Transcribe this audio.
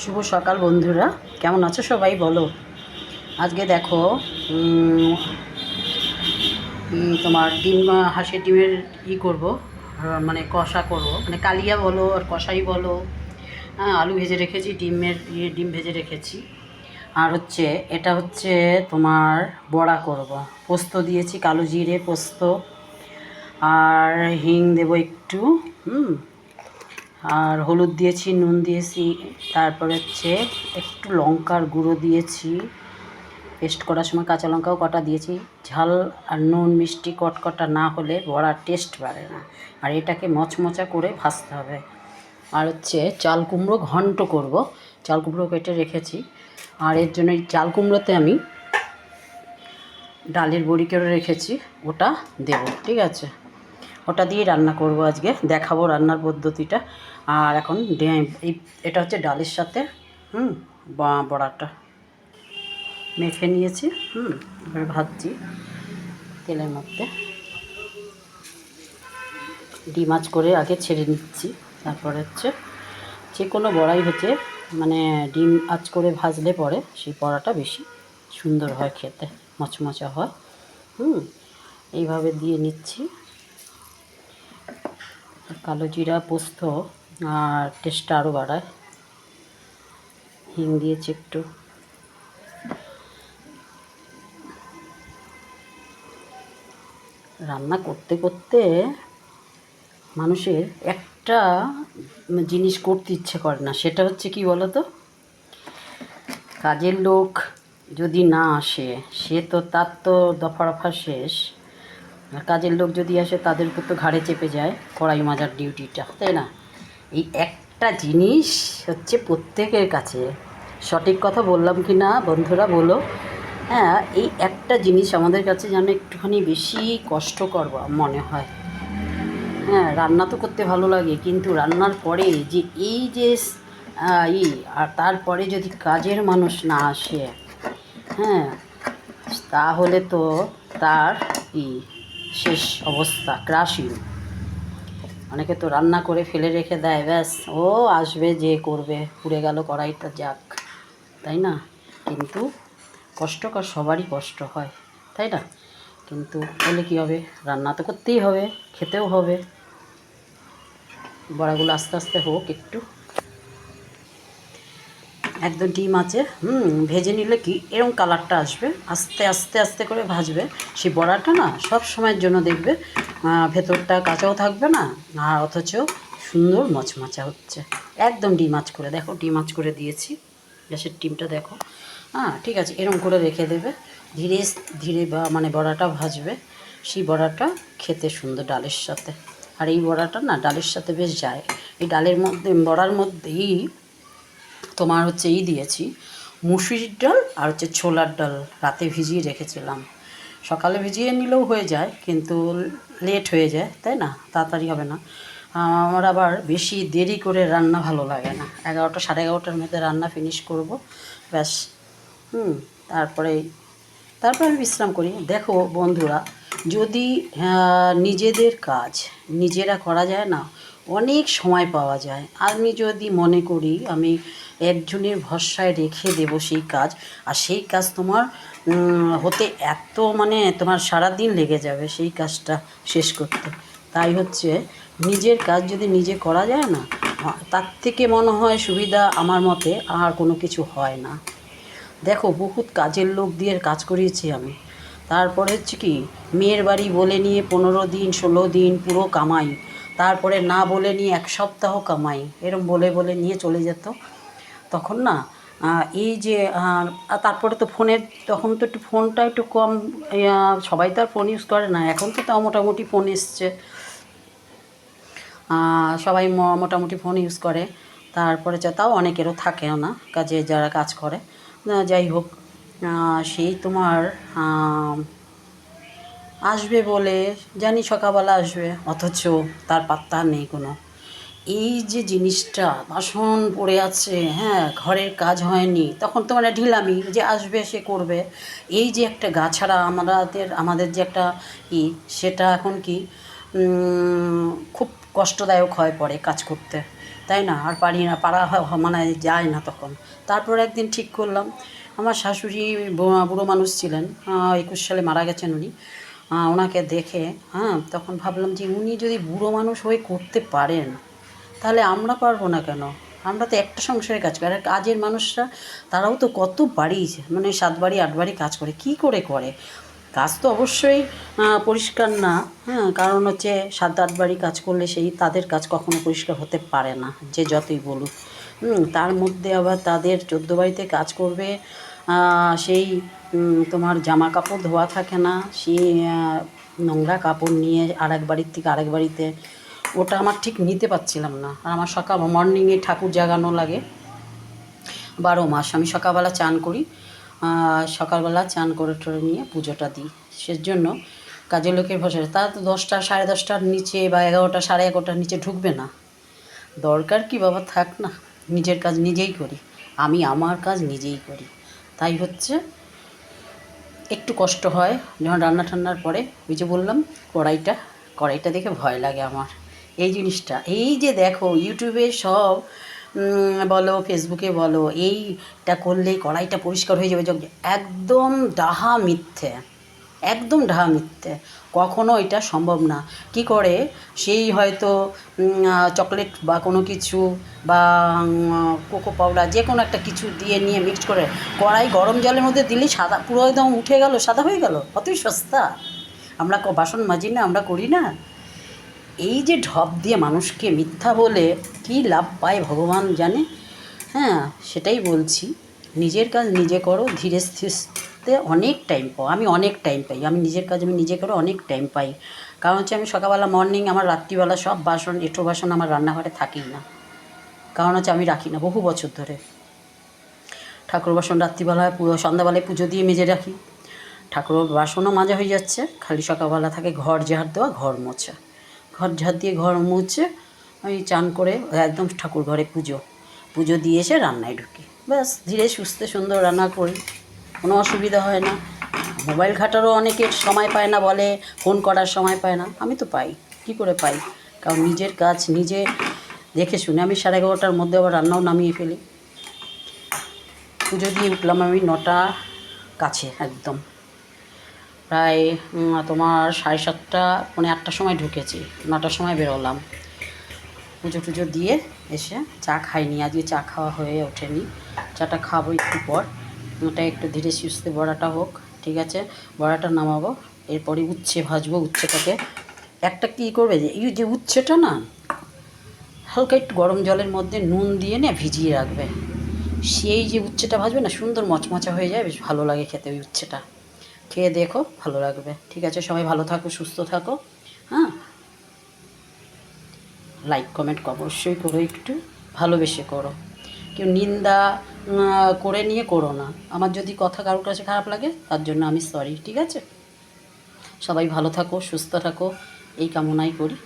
শুভ সকাল বন্ধুরা, কেমন আছো সবাই বলো। আজকে দেখো তোমার ডিম, হাঁসের ডিমের করব, মানে কষা করব, মানে কালিয়া বলো আর কষাই বলো। হ্যাঁ, আলু ভেজে রেখেছি, ডিম ভেজে রেখেছি। আর হচ্ছে এটা হচ্ছে তোমার বড়া করব, পোস্ত দিয়েছি, কালো জিরে পোস্ত, আর হিং দেবো একটু, আর হলুদ দিয়েছি, নুন দিয়েছি, তারপরে হচ্ছে একটু লঙ্কার গুঁড়ো দিয়েছি, পেস্ট করার সময় কাঁচা লঙ্কাও কটা দিয়েছি। ঝাল আর নুন মিষ্টি কটকটা না হলে বড়ার টেস্ট বাড়ে না। আর এটাকে মচমচা করে ভাজতে হবে। আর হচ্ছে চাল কুমড়ো ঘন্ট করব, চাল কুমড়ো কেটে রেখেছি। আর এর জন্য এই চাল কুমড়োতে আমি ডালের বড়ি করে রেখেছি, ওটা দেব, ঠিক আছে। ওটা দিয়ে রান্না করব, আজকে দেখাবো রান্নার পদ্ধতিটা। আর এখন এটা হচ্ছে ডালের সাথে বড়াটা মেখে নিয়েছি, এবার ভাজছি তেলের মধ্যে। ডিম আঁচ করে আগে ছেড়ে নিচ্ছি, তারপরে হচ্ছে যে কোনো বড়াই হচ্ছে মানে ডিম আঁচ করে ভাজলে পরে সেই বড়াটা বেশি সুন্দর হয়, খেতে মচমচা হয়। এইভাবে দিয়ে নিচ্ছি। কালো জিরা পোস্ত আর টেস্টটা আরও বাড়ায়। হিং দিয়েছি একটু। রান্না করতে করতে মানুষের একটা জিনিস করতে ইচ্ছে করে না, সেটা হচ্ছে কি বলো তো, কাজের লোক যদি না আসে সে তো তার তো দফা রফা শেষ। আর কাজের লোক যদি আসে তাদের উপর তো ঘাড়ে চেপে যায় কড়াই মাজার ডিউটিটা, তাই না? এই একটা জিনিস হচ্ছে প্রত্যেকের কাছে, সঠিক কথা বললাম কি না বন্ধুরা বলো? হ্যাঁ, এই একটা জিনিস আমাদের কাছে যেন একটুখানি বেশি কষ্টকর মনে হয়। হ্যাঁ, রান্না তো করতে ভালো লাগে, কিন্তু রান্নার পরে যে এই যে আর তারপরে যদি কাজের মানুষ না আসে, হ্যাঁ, তাহলে তো তার শেষ অবস্থা ক্রাশিং। অনেকে তো রান্না করে ফেলে রেখে দেয়, ব্যাস ও আসবে যে করবে, পুড়ে গেল কড়াইটা, যাক, তাই না? কিন্তু কষ্টকর, সবারই কষ্ট হয়, তাই না? কিন্তু বলে কী হবে, রান্না তো করতেই হবে, খেতেও হবে। বড়াগুলো আস্তে আস্তে হোক একটু, একদম ডিম আছে, ভেজে নিলে কি এরকম কালারটা আসবে, আস্তে আস্তে আস্তে করে ভাজবে। সেই বড়াটা না সব সময়ের জন্য দেখবে ভেতরটা কাঁচাও থাকবে না, আর অথচ সুন্দর মচমচা হচ্ছে। একদম ডিম আঁচ করে দেখো, ডিম আঁচ করে দিয়েছি, গ্যাসের ডিমটা দেখো। হ্যাঁ, ঠিক আছে, এরকম করে রেখে দেবে, ধীরে ধীরে মানে বড়াটা ভাজবে। সেই বড়াটা খেতে সুন্দর ডালের সাথে। আর এই বড়াটা না ডালের সাথে বেশ যায়। এই ডালের মধ্যে, বড়ার মধ্যেই তোমার হচ্ছে দিয়েছি মুসুরির ডাল আর হচ্ছে ছোলার ডাল, রাতে ভিজিয়ে রেখেছিলাম। সকালে ভিজিয়ে নিলেও হয়ে যায়, কিন্তু লেট হয়ে যায়, তাই না? তাড়াতাড়ি হবে না। আমার আবার বেশি দেরি করে রান্না ভালো লাগে না, 11টা 11:30টার মধ্যে রান্না ফিনিশ করব, ব্যাস। তারপরে আমি বিশ্রাম করি। দেখো বন্ধুরা, যদি নিজেদের কাজ নিজেরা করা যায় না, অনেক সময় পাওয়া যায়। আমি যদি মনে করি আমি একজনের ভরসায় রেখে দেব সেই কাজ, আর সেই কাজ তোমার হতে এত মানে তোমার সারাদিন লেগে যাবে সেই কাজটা শেষ করতে। তাই হচ্ছে নিজের কাজ যদি নিজে করা যায় না, তার থেকে মনে হয় সুবিধা আমার মতে আর কোনো কিছু হয় না। দেখো, বহুত কাজের লোক দিয়ে কাজ করিয়েছি আমি। তারপরে হচ্ছে কি, মেয়ের বাড়ি বলে নিয়ে 15 দিন 16 দিন পুরো কামাই, তারপরে না বলে নিয়ে 1 সপ্তাহ কামাই, এরম বলে বলে নিয়ে চলে যেত। তখন না এই যে তারপরে তো ফোনের, তখন তো একটু ফোনটা একটু কম, সবাই তো আর ফোন ইউজ করে না, এখন তো তাও মোটামুটি ফোন এসছে, সবাই মোটামুটি ফোন ইউজ করে। তারপরে তাও অনেকেরও থাকেও না কাজে, যারা কাজ করে। যাই হোক, সেই তোমার আসবে বলে জানি সকালবেলা আসবে, অথচ তার পাত্তা নেই কোনো। এই যে জিনিসটা, বাসন পড়ে আছে, হ্যাঁ, ঘরের কাজ হয়নি, তখন তো মানে ঢিলামি যে আসবে সে করবে। এই যে একটা গা ছাড়া আমাদের যে একটা সেটা এখন কি খুব কষ্টদায়ক হয়ে পড়ে কাজ করতে। তাই না? আর পারি না, পারা মানে যায় না তখন। তারপর একদিন ঠিক করলাম, আমার শাশুড়ি বুড়ো মানুষ ছিলেন, 21 সালে মারা গেছেন উনি। ওনাকে দেখে তখন ভাবলাম যে উনি যদি বুড়ো মানুষ হয়ে করতে পারেন, তাহলে আমরা পারবো না কেন? আমরা তো একটা সংসারে কাজ করি, আর কাজের মানুষরা তারাও তো কত বাড়ি, মানে 7 বাড়ি 8 বাড়ি কাজ করে, কী করে করে? কাজ তো অবশ্যই পরিষ্কার না, কারণ হচ্ছে 7-8 বাড়ি কাজ করলে সেই তাদের কাজ কখনো পরিষ্কার হতে পারে না, যে যতই বলুক। তার মধ্যে আবার তাদের 14 বাড়িতে কাজ করবে, সেই তোমার জামা কাপড় ধোয়া থাকে না, সেই নোংরা কাপড় নিয়ে আরেক বাড়ির থেকে আরেক বাড়িতে, ওটা আমার ঠিক নিতে পারছিলাম না। আর আমার সকাল মর্নিংয়ে ঠাকুর জাগানো লাগে 12 মাস। আমি সকালবেলা চান করি, সকালবেলা চান করে টরে নিয়ে পুজোটা দিই, সেজন্য কাজের লোকের ভরসা। তারা তো 10টা 10:30টার নিচে বা 11টা 11:30টার নিচে ঢুকবে না। দরকার কি বাবা, থাক না, নিজের কাজ নিজেই করি। আমি আমার কাজ নিজেই করি, তাই হচ্ছে একটু কষ্ট হয় যখন রান্না ঠান্নার পরে। ওই যে বললাম, কড়াইটা দেখে ভয় লাগে আমার। এই জিনিসটা, এই যে দেখো ইউটিউবে সব বলো, ফেসবুকে বলো, এইটা করলেই কড়াইটা পরিষ্কার হয়ে যাবে, একদম ডাহা মিথ্যে, একদম ডাহা মিথ্যে। কখনো এটা সম্ভব না। কি করে সেই হয়তো চকলেট বা কোনো কিছু বা কোকো পাউডার যে কোনো একটা কিছু দিয়ে নিয়ে মিক্সড করে কড়াই গরম জলের মধ্যে দিলেই সাদা, পুরো একদম উঠে গেল, সাদা হয়ে গেল। কতই সস্তা। আমরা বাসন মাজি না, আমরা করি না। এই যে ঢপ দিয়ে মানুষকে মিথ্যা বলে কী লাভ পায় ভগবান জানে। সেটাই বলছি, নিজের কাজ নিজে করো, ধীরে স্থিরে অনেক টাইম পাও। আমি অনেক টাইম পাই, আমি নিজের কাজ আমি নিজে করে অনেক টাইম পাই। কারণ হচ্ছে আমি সকালবেলা মর্নিং, আমার রাত্রিবেলা সব বাসন এঁঠো বাসন আমার রান্নাঘরে থাকেই না। কারণ হচ্ছে আমি রাখি না বহু বছর ধরে। ঠাকুর বাসন রাত্রিবেলায় সন্ধ্যাবেলায় পুজো দিয়ে মেজে রাখি। ঠাকুর বাসনও মাজা হয়ে যাচ্ছে, খালি সকালবেলা থাকে ঘর ঝাড় দেওয়া, ঘর মোছা। ঘর ঝাড় দিয়ে ঘর মুছে আমি চান করে একদম ঠাকুর ঘরে পুজো দিয়ে এসে রান্নায় ঢুকি। ব্যাস, ধীরে সুস্থে সুন্দর রান্না করি, কোনো অসুবিধা হয় না। মোবাইল ঘাটারও অনেকের সময় পায় না, বলে ফোন করার সময় পায় না। আমি তো পাই, কী করে পাই? কারণ নিজের কাজ নিজে দেখে শুনে আমি 11:30টার মধ্যে আবার রান্নাও নামিয়ে ফেলি। পুজো দিয়ে উঠলাম আমি 9টা কাছে একদম, প্রায় তোমার 7:30 পৌনে 8টার সময় ঢুকেছি, 9টার সময় বেরোলাম। পুজো টুজো দিয়ে এসে চা খাইনি, আজকে চা খাওয়া হয়ে ওঠেনি। চাটা খাবো একটু পর। ওটা একটু ধীরে সুস্থে বড়াটা হোক, ঠিক আছে? বড়াটা নামাবো, এরপরে উচ্ছে ভাজবো। উচ্ছেটাকে একটা কী করবে, যে এই যে উচ্ছেটা না হালকা একটু গরম জলের মধ্যে নুন দিয়ে না ভিজিয়ে রাখবে। সেই যে উচ্ছেটা ভাজবে না, সুন্দর মচমচা হয়ে যায়, বেশ ভালো লাগে খেতে ওই উচ্ছেটা। খেয়ে দেখো, ভালো লাগবে। ঠিক আছে, সবাই ভালো থাকো, সুস্থ থাকো। লাইক কমেন্ট অবশ্যই করো, একটু ভালোবেসে করো। কেউ নিন্দা করে নিয়ে করো না। আমার যদি কথা কারোর কাছে খারাপ লাগে, তার জন্য আমি সরি, ঠিক আছে? সবাই ভালো থাকো, সুস্থ থাকো, এই কামনাই করি।